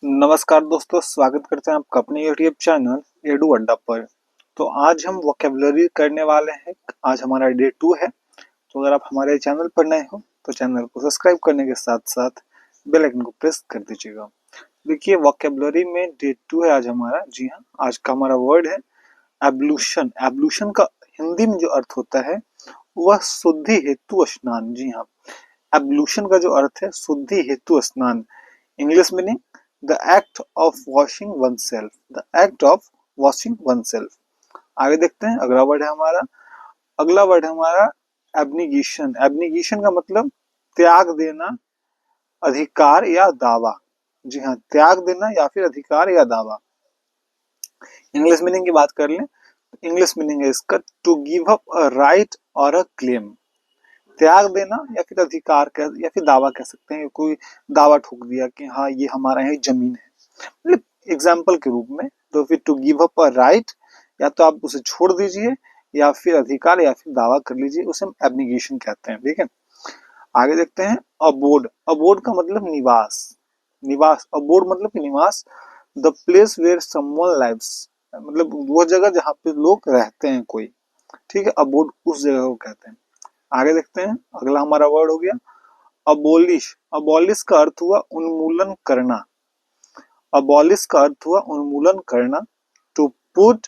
नमस्कार दोस्तों, स्वागत करते हैं आपका अपने यूट्यूब चैनल एडू अड्डा पर। तो आज हम वोकेबलरी करने वाले हैं। आज हमारा डे 2 है। तो अगर आप हमारे चैनल पर नए हो तो चैनल को सब्सक्राइब करने के साथ साथ बेल आइकन को प्रेस कर दीजिएगा। देखिए, वोकेबलरी में डे 2 है आज हमारा। जी हाँ, आज का हमारा वर्ड है एब्लूशन। एब्लूशन का हिंदी में जो अर्थ होता है वह शुद्धि हेतु स्नान। जी हाँ, एब्लूशन का जो अर्थ है शुद्धि हेतु स्नान। English meaning the act of washing one self. The act of washing one self. आगे देखते हैं, अगला वर्ड है हमारा। अगला वर्ड है हमारा एब्निगेशन। एब्निगेशन का मतलब त्याग देना, अधिकार या दावा। जी हाँ, त्याग देना या फिर अधिकार या दावा। इंग्लिश मीनिंग की बात कर लें, इंग्लिश मीनिंग है इसका to give up a right और अ क्लेम। त्याग देना या फिर अधिकार कह या फिर दावा कह सकते हैं। कोई दावा ठोक दिया कि हाँ ये हमारा है, जमीन है, मतलब एग्जाम्पल के रूप में। तो फिर to give up a right, या तो आप उसे छोड़ दीजिए या फिर अधिकार या फिर दावा कर लीजिए, उसे हम एब्निगेशन कहते हैं। ठीक है, आगे देखते हैं अबोर्ड। अबोर्ड का मतलब निवास। निवास, अबोर्ड मतलब कि निवास। The place where someone lives, मतलब वो जगह जहाँ पे लोग रहते हैं कोई। ठीक है, अबोर्ड उस जगह को कहते हैं। आगे देखते हैं, अगला हमारा वर्ड हो गया अबोलिश। अबोलिश का अर्थ हुआ उन्मूलन करना। अबॉलिश का अर्थ हुआ उन्मूलन करना। To put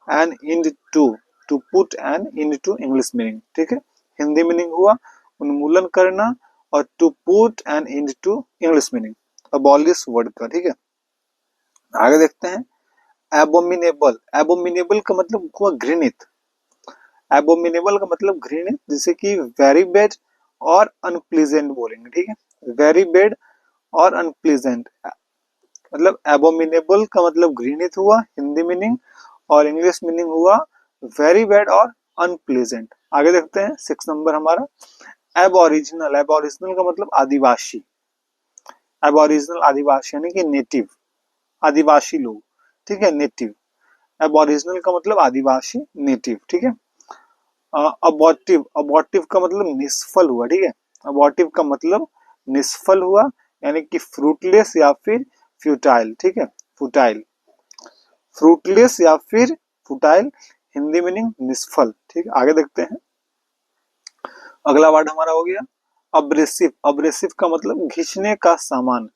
an end to, to put an end to English meaning. ठीक है, हिंदी मीनिंग हुआ उन्मूलन करना और to put an end to English meaning abolish word का। ठीक है, आगे देखते हैं एबोमिनेबल। एबोमिनेबल का मतलब हुआ घृणित। एबोमिनेबल का मतलब घृणित, जैसे कि वेरी बैड और अनप्लीजेंट बोलेंगे। ठीक है, वेरी बैड और अनप्लीजेंट, मतलब एबोमिनेबल का मतलब घृणित हुआ हिंदी मीनिंग, और इंग्लिश मीनिंग हुआ वेरी बैड और अनप्लेजेंट। आगे देखते हैं 6 नंबर हमारा एबोरिजिनल। एबोरिजिनल का मतलब आदिवासी। एबोरिजिनल आदिवासी यानी कि नेटिव, आदिवासी लोग। ठीक है, नेटिव। एबोरिजिनल का मतलब आदिवासी, नेटिव। ठीक है, अबॉर्टिव। अबॉर्टिव का मतलब निष्फल हुआ। ठीक है, अबॉर्टिव का मतलब निष्फल हुआ, यानी कि फ्रूटलेस या फिर फ्यूटाइल। ठीक है, फुटाइल, फ्रूटलेस या फिर फुटाइल, हिंदी मीनिंग निष्फल। ठीक है, आगे देखते हैं, अगला वर्ड हमारा हो गया अब्रेसिव। अब्रेसिव का मतलब घिसने का सामान।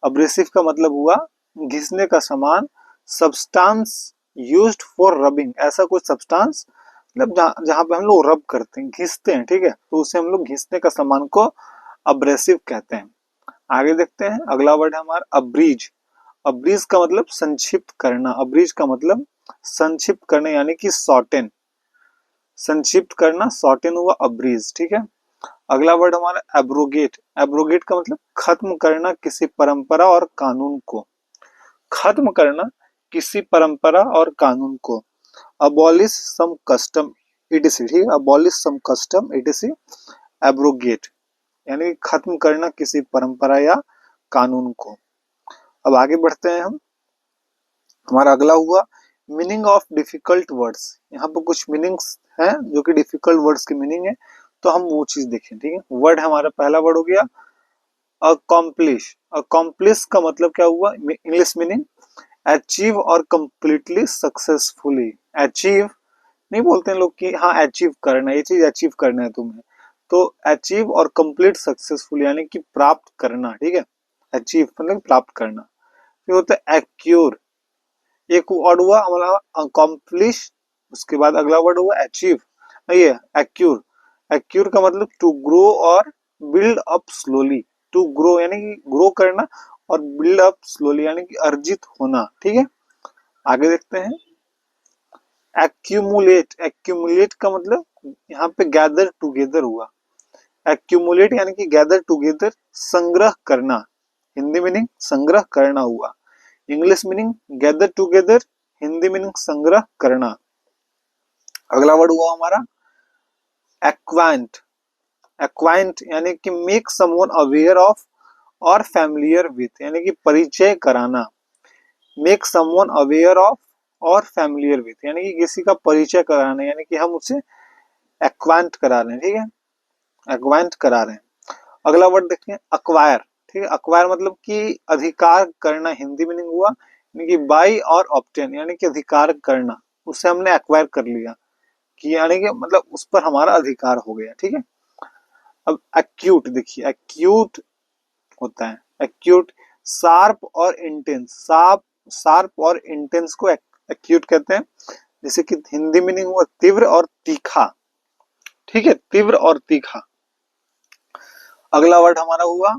अब्रेसिव का मतलब हुआ घिसने का सामान। सब्सटेंस यूज्ड फॉर रबिंग, ऐसा कोई सब्सटेंस मतलब जहां पे हम लोग रब करते हैं, घिसते हैं। ठीक है, तो उसे हम लोग घिसने का सामान को अब्रेसिव कहते हैं। आगे देखते हैं, अगला वर्ड है हमारा अब्रीज। अब्रीज का मतलब संक्षिप्त करना। अब्रीज का मतलब संक्षिप्त करना यानी कि शॉर्टेन, संक्षिप्त करना, शॉर्टेन हुआ अब्रीज। ठीक है, अगला वर्ड हमारा एब्रोगेट। एब्रोगेट का मतलब खत्म करना किसी परंपरा और कानून को। खत्म करना किसी परंपरा और कानून को। अबॉलिश सम कस्टम इटीसी। ठीक है, अबॉलिश सम कस्टम इटीसी एब्रोगेट, यानी खत्म करना किसी परंपरा या कानून को। अब आगे बढ़ते हैं हम, हमारा अगला हुआ मीनिंग ऑफ डिफिकल्ट वर्ड्स। यहाँ पर कुछ मीनिंग्स हैं जो कि डिफिकल्ट वर्ड्स की मीनिंग है, तो हम वो चीज देखें। ठीक है, वर्ड हमारा पहला वर्ड हो गया अकॉम्प्लिश। अकॉम्प्लिश का मतलब क्या हुआ, इंग्लिश मीनिंग अचीव और कंप्लीटली सक्सेसफुली। अचीव नहीं बोलते हैं लोग कि हाँ अचीव करना, ये चीज अचीव करना है तुम्हें, तो अचीव और कंप्लीट सक्सेसफुल यानी कि प्राप्त करना। ठीक है, अचीव मतलब प्राप्त करना। फिर होता है एक्योर। एक वर्ड हुआ हमारा अकॉम्प्लिश, उसके बाद अगला वर्ड हुआ अचीव, ये एक्यूर। एक्यूर का मतलब टू ग्रो और build up slowly. To grow यानी कि ग्रो करना, और बिल्ड अप स्लोली यानी कि अर्जित होना। ठीक है, आगे देखते हैं एक्यूमुलेट। एक्यूमुलेट का मतलब यहाँ पे गैदर टुगेदर हुआ। एक्यूमुलेट यानी कि गैदर टुगेदर, संग्रह करना, हिंदी मीनिंग संग्रह करना हुआ। English meaning gather together, Hindi meaning संग्रह करना। अगला वर्ड हुआ हमारा एक्वाइंट। एक्वाइंट यानी कि मेक समवन अवेयर ऑफ और फैमिलियर विथ, यानी कि परिचय कराना। मेक समवन अवेयर ऑफ और फैमिलियर विथ यानी कि किसी का परिचय कराना, यानी कि हम उसे एक्वाइंट करा रहे हैं। ठीक है, एक्वाइंट करा रहे हैं। अगला वर्ड देखते हैं अक्वायर। ठीक है। अक्वायर मतलब कि अधिकार करना, हिंदी मीनिंग हुआ, यानी कि बाई और ऑब्टेन यानी कि अधिकार करना, उससे हमने एक्वायर कर लिया कि यानी कि मतलब उस पर हमारा अधिकार हो गया, ठीक है। अब एक्यूट देखिए, एक्यूट होता है, एक्यूट शार्प और इंटेंस, शार्प और इंटेंस को एक्यूट कहते हैं। जैसे कि हिंदी मीनिंग हुआ तीव्र और तीखा, ठीक है, तीव्र और तीखा। अगला वर्ड हमारा हुआ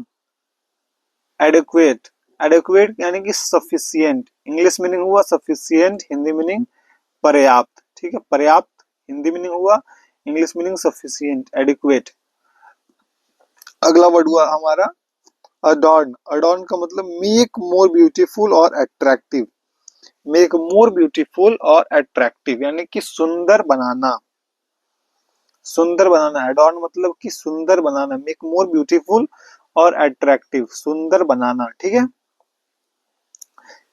एडेक्वेट, एडेक्वेट यानी कि सफिशिएंट, इंग्लिश मीनिंग हुआ सफिशिएंट, हिंदी मीनिंग पर्याप्त, ठीक है, पर्याप्त हिंदी मीनिंग हुआ, इंग्लिश मीनिंग सफिशिएंट, एडिक्वेट। अगला वर्ड हुआ हमारा अडॉर्न, अडॉर्न का मतलब मेक मोर ब्यूटीफुल और अट्रैक्टिव, मेक मोर ब्यूटीफुल और अट्रैक्टिव यानी कि सुंदर बनाना, सुंदर बनाना, एडॉर्न मतलब कि सुंदर बनाना, मेक मोर ब्यूटीफुल और अट्रैक्टिव, सुंदर बनाना, ठीक है,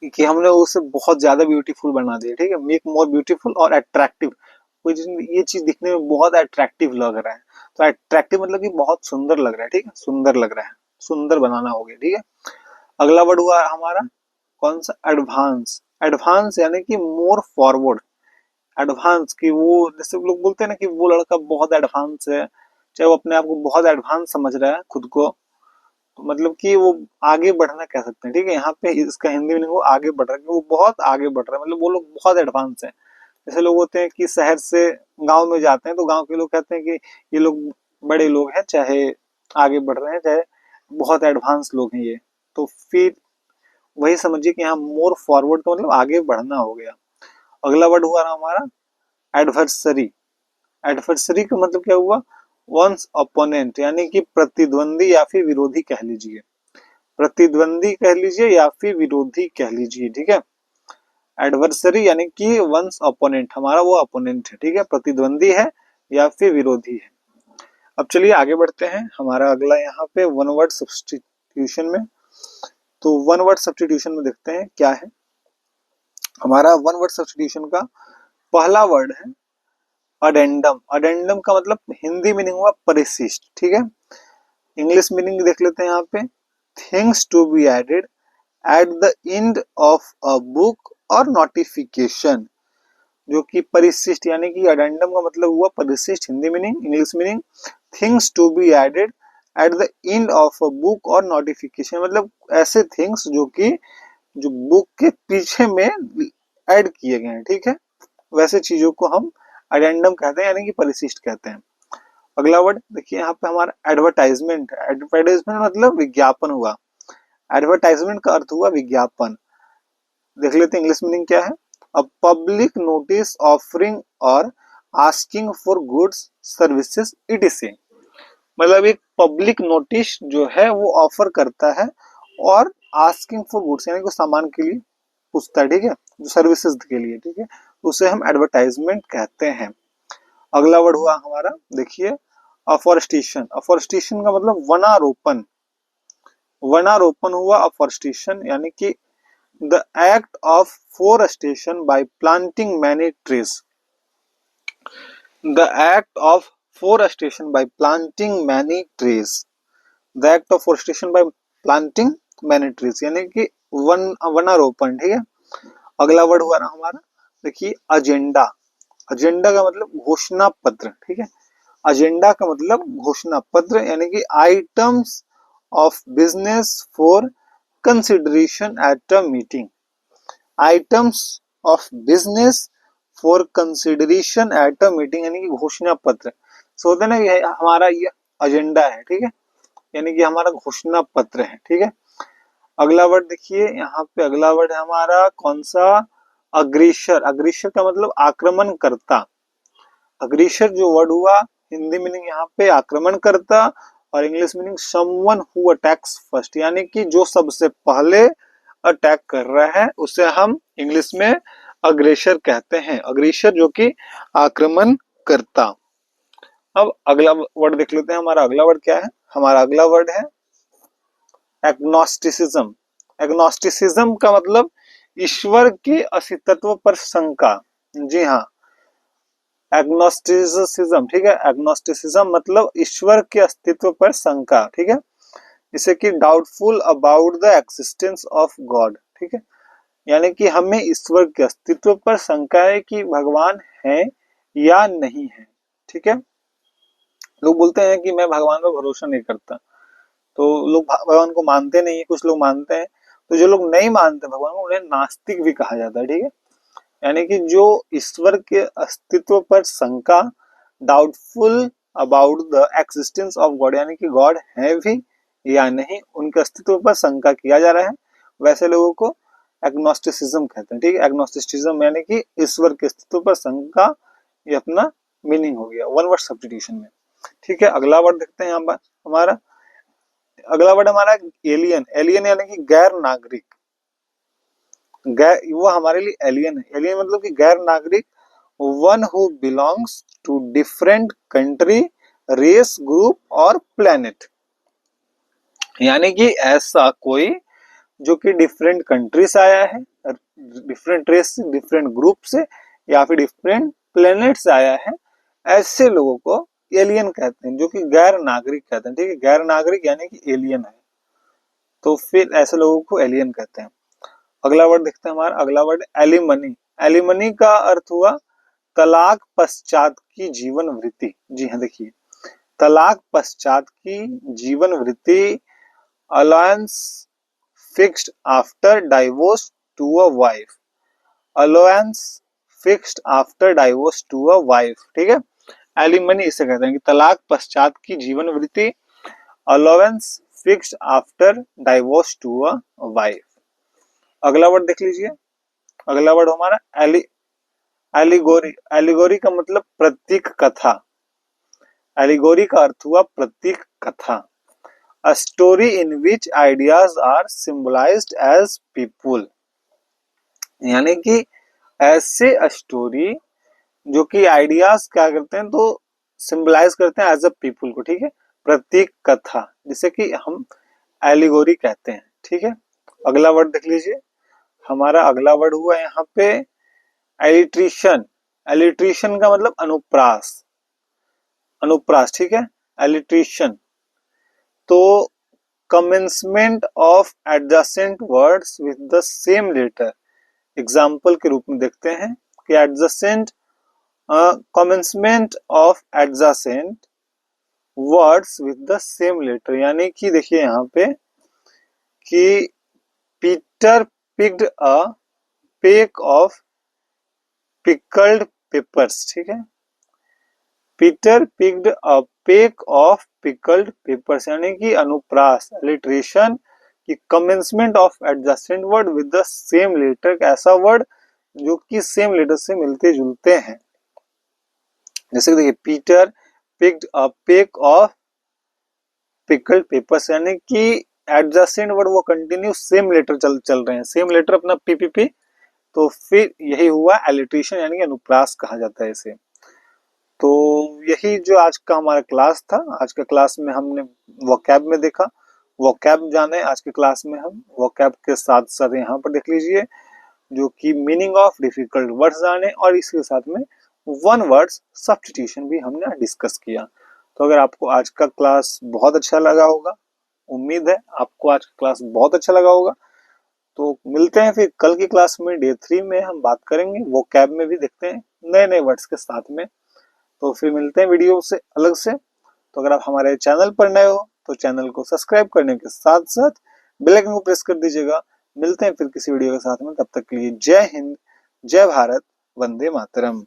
कि हमने उसे बहुत ज्यादा ब्यूटीफुल बना दिया, ठीक है, मेक मोर ब्यूटीफुल और अट्रैक्टिव, कोई ये चीज दिखने में बहुत अट्रैक्टिव लग रहा है, तो अट्रैक्टिव मतलब कि बहुत सुंदर लग रहा है, ठीक है, सुंदर लग रहा है, सुंदर बनाना हो गया, ठीक है। अगला वर्ड हुआ हमारा कौन सा, एडवांस, एडवांस यानी कि मोर फॉरवर्ड, एडवांस की वो जैसे लोग बोलते हैं ना कि वो लड़का बहुत एडवांस है, चाहे वो अपने आप को बहुत एडवांस समझ रहा है खुद को, तो मतलब कि वो आगे बढ़ना कह सकते हैं, ठीक है, यहाँ पे इसका हिंदी मीनिंग वो आगे बढ़ रहा है, कि वो बहुत आगे बढ़ रहा है, मतलब वो लोग बहुत एडवांस है। जैसे लोग होते हैं कि शहर से गांव में जाते हैं तो गांव के लोग कहते हैं कि ये लोग बड़े लोग हैं, चाहे आगे बढ़ रहे हैं, चाहे बहुत एडवांस लोग हैं ये, तो फिर वही समझिए कि यहाँ मोर फॉरवर्ड का मतलब आगे बढ़ना हो गया। अगला वर्ड हुआ हमारा एडवर्सरी, एडवर्सरी का मतलब क्या हुआ, वंस अपोनेंट यानी कि प्रतिद्वंदी या फिर विरोधी कह लीजिए, प्रतिद्वंदी कह लीजिए या फिर विरोधी कह लीजिए, ठीक है। एडवर्सरी यानी कि वंस अपोनेंट, हमारा वो अपोनेंट है, ठीक है, प्रतिद्वंदी है या फिर विरोधी है। अब चलिए आगे बढ़ते हैं, हमारा अगला यहाँ पे वन वर्ड सब्स्टिट्यूशन में, तो वन वर्ड सब्स्टिट्यूशन में देखते हैं क्या है हमारा। वन वर्ड सब्स्टिट्यूशन का पहला वर्ड है अडेंडम, अडेंडम का मतलब हिंदी मीनिंग हुआ परिशिष्ट, ठीक है, इंग्लिश मीनिंग देख लेते हैं यहाँ पे, things to be added at the end of a book और नोटिफिकेशन, जो कि परिशिष्ट यानी कि अडेंडम का मतलब हुआ परिशिष्ट, Hindi meaning, English meaning things to be added at the end of a book और नोटिफिकेशन, मतलब ऐसे थिंग्स जो कि जो बुक के पीछे में ऐड किए गए हैं, ठीक है, वैसे चीजों को हम अडेंडम कहते हैं यानी कि परिशिष्ट कहते हैं। अगला वर्ड देखिए यहाँ पे हमारा एडवर्टाइजमेंट, एडवर्टाइजमेंट मतलब विज्ञापन हुआ, एडवर्टाइजमेंट का अर्थ हुआ विज्ञापन। देख लेते हैं इंग्लिश मीनिंग क्या है, अ पब्लिक नोटिस ऑफरिंग और asking for goods services etc., मतलब एक पब्लिक नोटिस जो है वो ऑफर करता है और आस्किंग फॉर गुड्स यानी कि सामान के लिए पूछता है, ठीक है, जो सर्विसेज के लिए, ठीक है, उसे हम एडवर्टाइजमेंट कहते हैं। अगला वर्ड हुआ हमारा देखिए अफॉरेस्टेशन, अफॉरेस्टेशन का मतलब वनारोपण, वनारोपण हुआ अफॉरेस्टेशन यानी कि the act of forestation by planting many trees, the act of forestation by planting many trees, the act of forestation by planting many trees यानी कि वनारोपण, ठीक है। अगला वर्ड हुआ ना हमारा देखिए अजेंडा, अजेंडा का मतलब घोषणा पत्र, ठीक है, एजेंडा का मतलब घोषणा पत्र यानी कि items of business for consideration at a meeting, items of business for consideration at a meeting यानी कि घोषणा पत्र, सो होता है ना ये हमारा ये एजेंडा है, ठीक है, यानी कि हमारा घोषणा पत्र है, ठीक है। अगला वर्ड देखिए यहाँ पे अगला वर्ड है हमारा कौन सा, अग्रेसर, अग्रेसर का मतलब आक्रमणकर्ता, अग्रेसर जो वर्ड हुआ हिंदी मीनिंग यहाँ पे आक्रमणकर्ता और English meaning someone who attacks first, यानी कि जो सबसे पहले अटैक कर रहा है उसे हम इंग्लिश में अग्रेसर कहते हैं, अग्रेसर जो कि आक्रमण करता। अब अगला वर्ड देख लेते हैं, हमारा अगला वर्ड क्या है, हमारा अगला वर्ड है एग्नोस्टिसिज्म, एग्नोस्टिसिज्म का मतलब ईश्वर के अस्तित्व पर शंका, जी हाँ, एग्नोस्टिसिज्म, ठीक है, एग्नोस्टिसिज्म मतलब ईश्वर के अस्तित्व पर शंका, ठीक है, जैसे कि doubtful about the existence of God, ठीक है, यानी कि हमें ईश्वर के अस्तित्व पर शंका है कि भगवान है या नहीं है, ठीक है। लोग बोलते हैं कि मैं भगवान पर भरोसा नहीं करता, तो लोग भगवान को मानते नहीं है, कुछ लोग मानते हैं। तो जो लोग नहीं मानते भगवान को उन्हें नास्तिक भी कहा जाता है, ठीक है। यानी कि जो ईश्वर के अस्तित्व पर शंका, doubtful about the existence of God, यानी कि गॉड है भी या नहीं, उनके अस्तित्व पर शंका किया जा रहा है, वैसे लोगों को एग्नोस्टिसिज्म कहते हैं, ठीक है। एग्नोस्टिसिज्म यानी कि ईश्वर के अस्तित्व पर शंका, ये अपना मीनिंग हो गया वन वर्ड सब्स्टिट्यूशन में, ठीक है। अगला वर्ड देखते हैं यहाँ पर हमारा, अगला वर्ड हमारा एलियन। एलियन यानी कि गैर नागरिक, गैर, वो हमारे लिए एलियन है। एलियन मतलब कि गैर नागरिक, one who belongs to different country, race, group और प्लेनेट, यानी कि ऐसा कोई जो कि डिफरेंट कंट्री से आया है, डिफरेंट रेस से, डिफरेंट ग्रुप से, या फिर डिफरेंट प्लेनेट से आया है, ऐसे लोगों को एलियन कहते हैं, जो कि गैर नागरिक कहते हैं, ठीक है। गैर नागरिक यानी कि एलियन है, तो फिर ऐसे लोगों को एलियन कहते हैं। अगला वर्ड देखते हैं हमारा, अगला वर्ड एलिमनी। एलिमनी का अर्थ हुआ तलाक पश्चात की जीवन वृत्ति। जी हाँ, देखिए, तलाक पश्चात की जीवन वृत्ति, alliance fixed after divorce to a wife, alliance fixed after divorce to a wife, ठीक है। एलिमनी इसे कहते हैं कि तलाक पश्चात की जीवन वृत्ति, allowance fixed after divorce to a wife. अगला वर्ड देख लीजिए, अगला वर्ड हमारा एलिगोरी। एलिगोरी का मतलब प्रतीक कथा, एलिगोरी का अर्थ हुआ प्रतीक कथा। A story in which ideas are symbolised as people, यानी कि ऐसे स्टोरी जो कि आइडियाज क्या करते हैं, तो सिंबलाइज करते हैं एज अ पीपुल को, ठीक है। प्रतीक कथा जिसे कि हम एलिगोरी कहते हैं, ठीक है। अगला वर्ड देख लीजिए, हमारा अगला वर्ड हुआ यहाँ पे एलिट्रिशियन। एलिट्रिशियन का मतलब अनुप्रास, अनुप्रास, ठीक है, एलिट्रिशियन। तो commencement of adjacent words with the same letter, example के रूप में देखते हैं कि adjacent, commencement of adjacent words with the same letter, यानी कि देखिए यहाँ पे कि Peter picked a peck of pickled peppers, ठीक है। Peter picked a peck of pickled peppers, यानी कि अनुप्रास, अलिट्रेशन की commencement of adjacent word with the same letter, ऐसा वर्ड जो कि सेम लेटर से मिलते जुलते हैं। जैसे देखिए, Peter picked a peck of pickled peppers, यानी कि एडजेसेंट वर्ड वो कंटिन्यू सेम लेटर चल रहे हैं, सेम लेटर अपना पीपीपी, तो फिर यही हुआ एलिट्रेशन, यानी कि अनुप्रास कहा जाता है इसे। तो यही जो आज का हमारा क्लास था, आज के क्लास में हमने वोकैब में देखा, वोकैब जाने आज के क्लास में हम वोकैब के साथ साथ यहाँ पर देख लीजिए जो कि मीनिंग ऑफ डिफिकल्ट वर्ड्स जाने, और इसके साथ में वन वर्ड्स सब्स्टिट्यूशन भी हमने डिस्कस किया। तो अगर आपको आज का क्लास बहुत अच्छा लगा होगा, उम्मीद है आपको आज का क्लास बहुत अच्छा लगा होगा, तो मिलते हैं फिर कल की क्लास में, डे 3 में हम बात करेंगे वोकैब में भी देखते हैं नए नए वर्ड्स के साथ में। तो फिर मिलते हैं वीडियो से अलग से। तो अगर आप हमारे चैनल पर नए हो तो चैनल को सब्सक्राइब करने के साथ साथ बेल आइकन को प्रेस कर दीजिएगा। मिलते हैं फिर किसी वीडियो के साथ में, तब तक के लिए जय हिंद, जय भारत, वंदे मातरम।